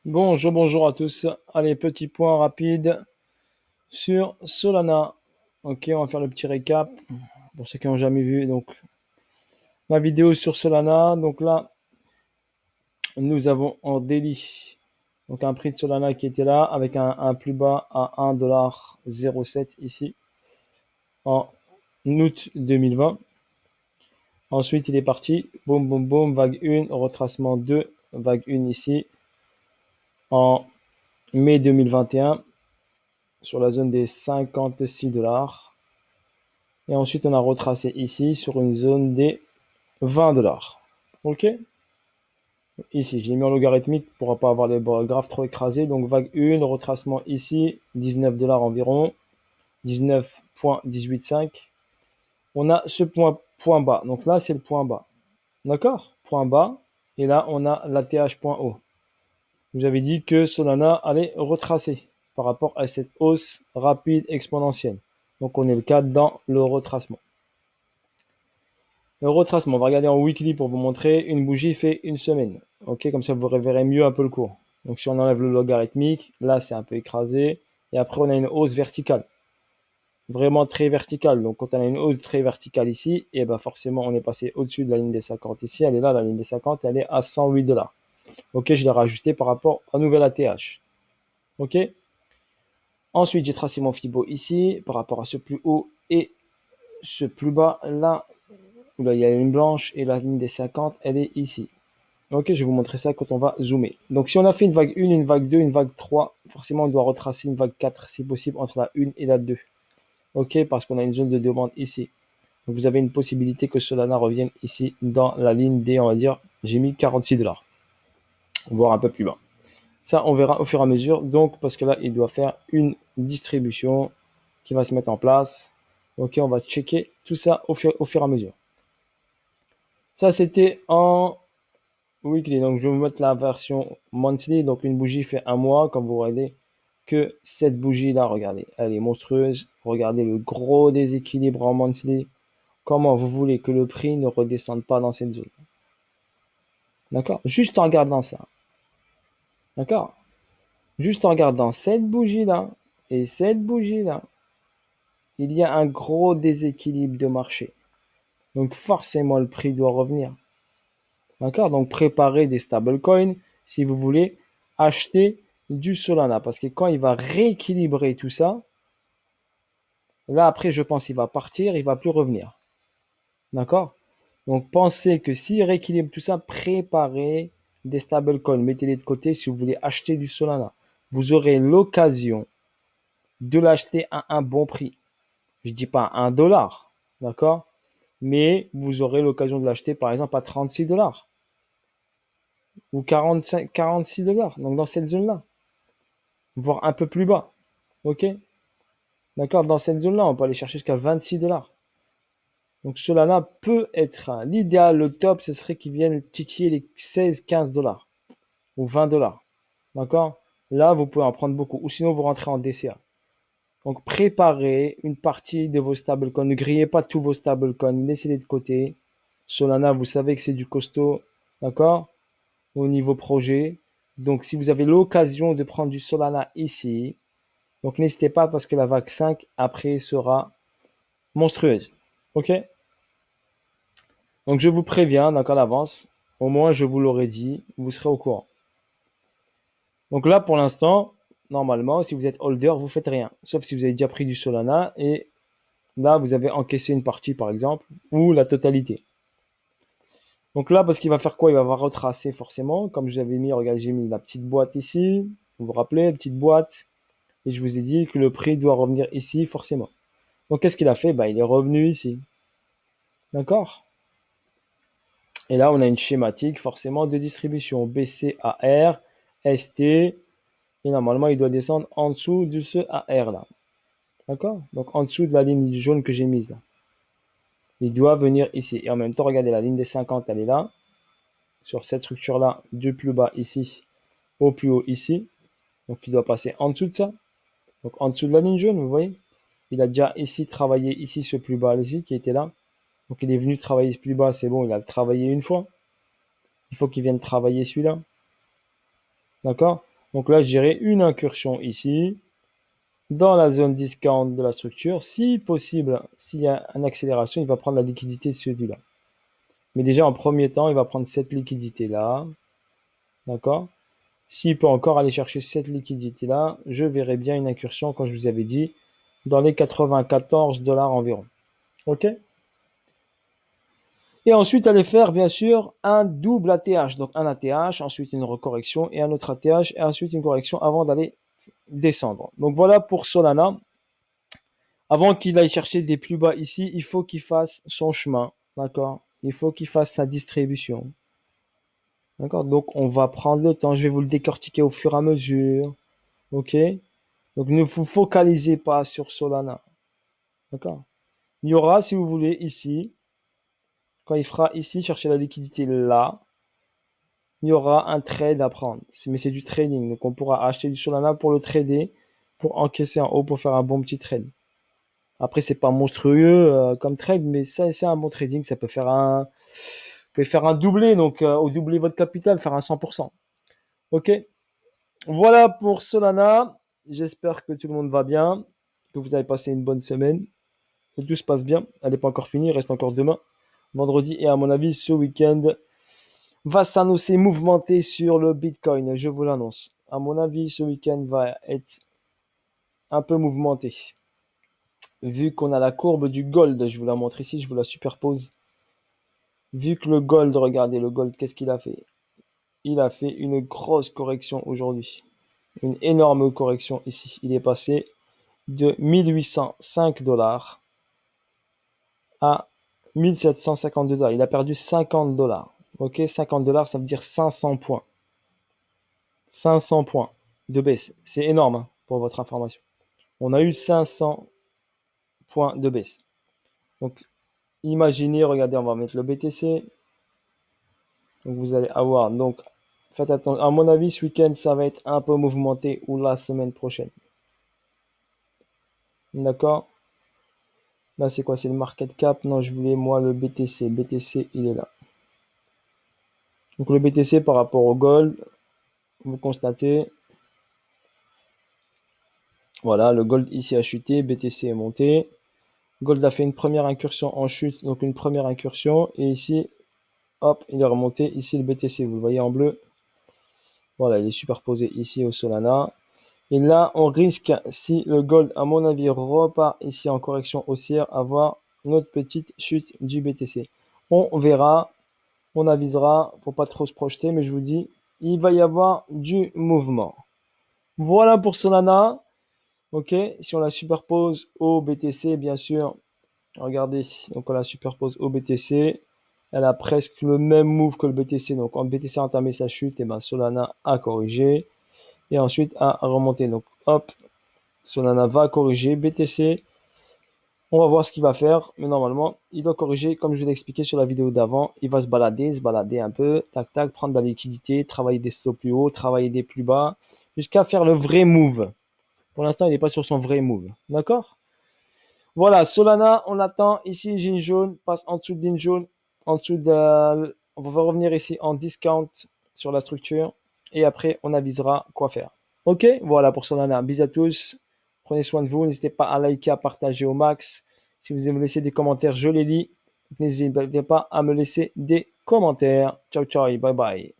Bonjour à tous. Allez, petit point rapide sur Solana. Ok, on va faire le petit récap pour ceux qui n'ont jamais vu donc ma vidéo sur Solana. Donc là, nous avons en daily donc un prix de Solana qui était là avec un plus bas à 1,07$ ici en août 2020. Ensuite, il est parti, boum boum boum, vague 1, retracement 2, vague 1 ici en mai 2021 sur la zone des 56$. Et ensuite, on a retracé ici sur une zone des 20$. Ok. Ici, je l'ai mis en logarithmique pour ne pas avoir les graphes trop écrasés. Donc, vague 1, retracement ici, 19$ environ, 19,185. On a ce point bas. Donc là, c'est le point bas. D'accord. Point bas. Et là, on a l'ATH point haut. Vous avez dit que Solana allait retracer par rapport à cette hausse rapide exponentielle. Donc, on est le cas dans le retracement. Le retracement, on va regarder en weekly pour vous montrer. Une bougie fait une semaine. Ok, comme ça vous verrez mieux un peu le cours. Donc si on enlève le logarithmique, là c'est un peu écrasé. Et après on a une hausse verticale. Vraiment très verticale. Donc quand on a une hausse très verticale ici, et ben forcément on est passé au-dessus de la ligne des 50 ici. Elle est là, la ligne des 50, elle est à 108$. Ok, je l'ai rajouté par rapport à nouvelle ATH. Ok. Ensuite j'ai tracé mon Fibo ici par rapport à ce plus haut et ce plus bas là. Là, il y a une blanche et la ligne des 50, elle est ici. Ok, je vais vous montrer ça quand on va zoomer. Donc, si on a fait une vague 1, une vague 2, une vague 3, forcément, on doit retracer une vague 4, si possible, entre la 1 et la 2. Ok, parce qu'on a une zone de demande ici. Donc, vous avez une possibilité que Solana revienne ici dans la ligne des, on va dire, j'ai mis 46$, voire un peu plus bas. Ça, on verra au fur et à mesure. Donc, parce que là, il doit faire une distribution qui va se mettre en place. Ok, on va checker tout ça au fur et à mesure. Ça, c'était en weekly. Donc, je vais vous mettre la version monthly. Donc, une bougie fait un mois. Comme vous regardez que cette bougie-là, regardez, elle est monstrueuse. Regardez le gros déséquilibre en monthly. Comment vous voulez que le prix ne redescende pas dans cette zone? D'accord? Juste en regardant ça. D'accord? Juste en regardant cette bougie-là et cette bougie-là, il y a un gros déséquilibre de marché. Donc, forcément, le prix doit revenir. D'accord? Donc, préparez des stablecoins si vous voulez acheter du Solana. Parce que quand il va rééquilibrer tout ça, là, après, je pense qu'il va partir, il va plus revenir. D'accord? Donc, pensez que s'il rééquilibre tout ça, préparez des stablecoins. Mettez-les de côté si vous voulez acheter du Solana. Vous aurez l'occasion de l'acheter à un bon prix. Je ne dis pas 1$. D'accord? Mais vous aurez l'occasion de l'acheter, par exemple, à 36$ ou 45, 46$. Donc, dans cette zone-là, voire un peu plus bas. Ok? D'accord? Dans cette zone-là, on peut aller chercher jusqu'à 26$. Donc, Solana peut être l'idéal, le top, ce serait qu'ils viennent titiller les 16, 15$ ou 20$. D'accord? Là, vous pouvez en prendre beaucoup. Ou sinon, vous rentrez en DCA. Donc, préparez une partie de vos stablecoins. Ne grillez pas tous vos stablecoins. Laissez-les de côté. Solana, vous savez que c'est du costaud. D'accord? Au niveau projet. Donc, si vous avez l'occasion de prendre du Solana ici, donc n'hésitez pas parce que la vague 5 après sera monstrueuse. Ok? Donc je vous préviens, donc en avance. Au moins je vous l'aurais dit, vous serez au courant. Donc là pour l'instant, normalement, si vous êtes holder, vous faites rien. Sauf si vous avez déjà pris du Solana et là vous avez encaissé une partie par exemple, ou la totalité. Donc là, parce qu'il va faire quoi? Il va retracer forcément. Comme je vous avais mis, regardez, j'ai mis la petite boîte ici. Vous vous rappelez, la petite boîte. Et je vous ai dit que le prix doit revenir ici forcément. Donc qu'est-ce qu'il a fait? Il est revenu ici. D'accord? Et là, on a une schématique forcément de distribution BCAR, ST, et normalement, il doit descendre en dessous de ce AR là. D'accord? Donc en dessous de la ligne jaune que j'ai mise là. Il doit venir ici. Et en même temps, regardez, la ligne des 50, elle est là, sur cette structure-là, du plus bas ici, au plus haut ici. Donc il doit passer en dessous de ça. Donc en dessous de la ligne jaune, vous voyez? Il a déjà ici travaillé ici ce plus bas ici qui était là. Donc il est venu travailler ce plus bas, c'est bon, il a travaillé une fois. Il faut qu'il vienne travailler celui-là. D'accord? Donc là, je dirais une incursion ici, dans la zone discount de la structure. Si possible, s'il y a une accélération, il va prendre la liquidité de celui-là. Mais déjà, en premier temps, il va prendre cette liquidité-là. D'accord? S'il peut encore aller chercher cette liquidité-là, je verrai bien une incursion, comme je vous avais dit, dans les 94 $ environ. OK? Et ensuite, aller faire, bien sûr, un double ATH. Donc, un ATH, ensuite une recorrection et un autre ATH, et ensuite une correction avant d'aller descendre. Donc, voilà pour Solana. Avant qu'il aille chercher des plus bas ici, il faut qu'il fasse son chemin. D'accord? Il faut qu'il fasse sa distribution. D'accord? Donc, on va prendre le temps. Je vais vous le décortiquer au fur et à mesure. OK? Donc, ne vous focalisez pas sur Solana. D'accord? Il y aura, si vous voulez, ici, quand il fera ici, chercher la liquidité là, il y aura un trade à prendre. Mais c'est du trading. Donc, on pourra acheter du Solana pour le trader, pour encaisser en haut, pour faire un bon petit trade. Après, c'est pas monstrueux comme trade, mais c'est un bon trading. Ça peut faire un, vous pouvez faire un doublé, donc au doubler votre capital, faire un 100%. OK? Voilà pour Solana. J'espère que tout le monde va bien, que vous avez passé une bonne semaine, que tout se passe bien. Elle n'est pas encore finie, il reste encore demain, vendredi, et à mon avis, ce week-end va s'annoncer mouvementé sur le Bitcoin, je vous l'annonce. À mon avis, ce week-end va être un peu mouvementé. Vu qu'on a la courbe du gold, je vous la montre ici, je vous la superpose. Vu que le gold, regardez le gold, qu'est-ce qu'il a fait? Il a fait une grosse correction aujourd'hui. Une énorme correction ici. Il est passé de 1805 $ à 1752 $. Il a perdu 50 $. Ok, 50 $, ça veut dire 500 points. 500 points de baisse. C'est énorme hein, pour votre information. On a eu 500 points de baisse. Donc, imaginez, regardez, on va mettre le BTC. Donc, vous allez avoir, donc, faites attention. À mon avis, ce week-end, ça va être un peu mouvementé ou la semaine prochaine. D'accord? Là, c'est quoi? C'est le market cap? Non, je voulais, moi, le BTC. BTC, il est là. Donc, le BTC par rapport au gold, vous constatez, voilà, le gold ici a chuté, BTC est monté. Gold a fait une première incursion en chute, donc une première incursion. Et ici, hop, il est remonté. Ici, le BTC, vous le voyez en bleu. Voilà, il est superposé ici au Solana. Et là, on risque, si le gold, à mon avis, repart ici en correction haussière, avoir une autre petite chute du BTC. On verra, on avisera, faut pas trop se projeter, mais je vous dis, il va y avoir du mouvement. Voilà pour Solana. Ok, si on la superpose au BTC, bien sûr, regardez, donc on la superpose au BTC, elle a presque le même move que le BTC. Donc quand le BTC a entamé sa chute, et ben Solana a corrigé et ensuite a remonté. Donc hop, Solana va corriger, BTC, on va voir ce qu'il va faire, mais normalement, il doit corriger, comme je vous l'ai expliqué sur la vidéo d'avant, il va se balader un peu, tac tac, prendre de la liquidité, travailler des sauts plus hauts, travailler des plus bas, jusqu'à faire le vrai move. Pour l'instant, il n'est pas sur son vrai move, d'accord? Voilà, Solana, on attend, ici, ligne jaune, passe en dessous de ligne jaune, en dessous de, on va revenir ici en discount sur la structure, et après, on avisera quoi faire. Ok, voilà pour Solana. Bisous à tous. Prenez soin de vous. N'hésitez pas à liker, à partager au max. Si vous aimez me laisser des commentaires, je les lis. N'hésitez pas à me laisser des commentaires. Ciao, ciao, bye bye.